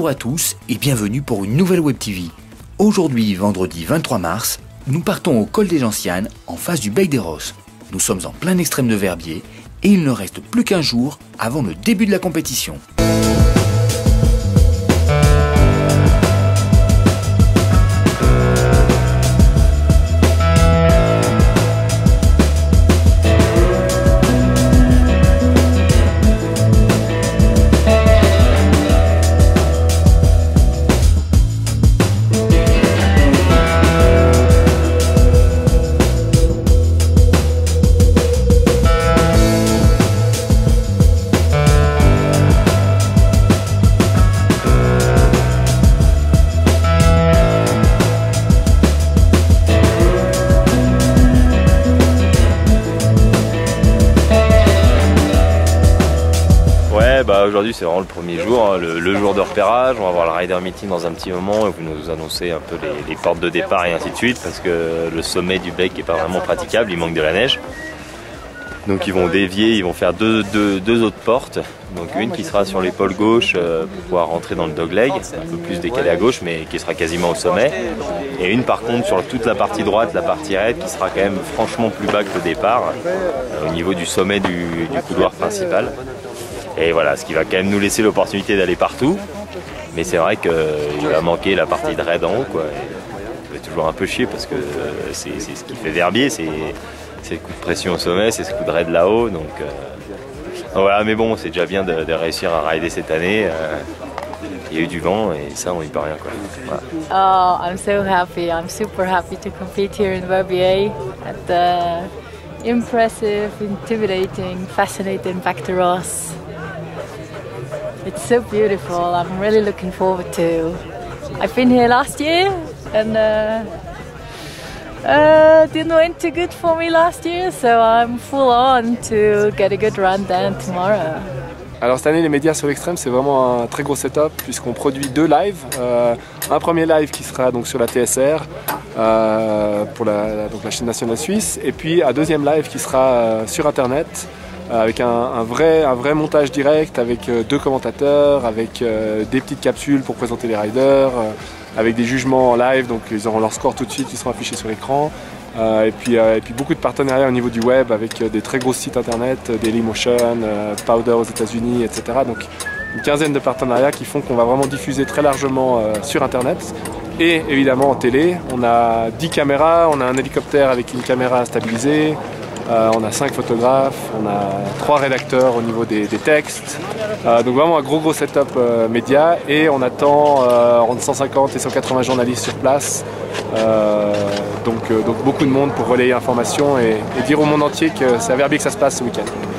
Bonjour à tous et bienvenue pour une nouvelle Web TV. Aujourd'hui, vendredi 23 mars, nous partons au col des Gentianes, en face du Bec des Rosses. Nous sommes en plein extrême de Verbier et il ne reste plus qu'un jour avant le début de la compétition. Aujourd'hui c'est vraiment le premier jour, hein, le jour de repérage. On va avoir le rider meeting dans un petit moment et vous nous annoncez un peu les portes de départ et ainsi de suite, parce que le sommet du bec n'est pas vraiment praticable, il manque de la neige. Donc ils vont dévier, ils vont faire deux autres portes. Donc une qui sera sur l'épaule gauche pour pouvoir rentrer dans le dogleg, un peu plus décalé à gauche mais qui sera quasiment au sommet. Et une par contre sur toute la partie droite, la partie raide, qui sera quand même franchement plus bas que le départ, au niveau du sommet du couloir principal. Et voilà, ce qui va quand même nous laisser l'opportunité d'aller partout. Mais c'est vrai qu'il va manquer la partie de raid en haut, quoi. Ça fait toujours un peu chier parce que c'est ce qui fait Verbier, c'est le coup de pression au sommet, c'est ce coup de raid là-haut. Donc voilà, mais bon, c'est déjà bien de réussir à rider cette année. Il y a eu du vent et ça, on y peut rien, quoi. Voilà. Oh, I'm so happy. I'm super happy to compete here in Verbier at the impressive, intimidating, fascinating Bec des Rosses. It's so beautiful. I'm really looking forward to. I've been here last year and didn't went too good for me last year, so I'm full on to get a good run then tomorrow. Alors cette année les médias sur l'extrême c'est vraiment un très gros setup puisqu'on produit deux lives. Un premier live qui sera donc sur la TSR pour donc la chaîne nationale suisse, et puis un deuxième live qui sera sur internet avec un vrai montage direct avec deux commentateurs, avec des petites capsules pour présenter les riders, avec des jugements en live, donc ils auront leur score tout de suite, ils seront affichés sur l'écran. Et puis beaucoup de partenariats au niveau du web avec des très gros sites internet, Dailymotion, Powder aux États-Unis, etc. Donc une quinzaine de partenariats qui font qu'on va vraiment diffuser très largement sur internet et évidemment en télé. On a 10 caméras, on a un hélicoptère avec une caméra stabilisée, on a 5 photographes, on a 3 rédacteurs au niveau des textes. Donc vraiment un gros setup média, et on attend entre 150 et 180 journalistes sur place. Donc beaucoup de monde pour relayer l'information et dire au monde entier que c'est à Verbier que ça se passe ce week-end.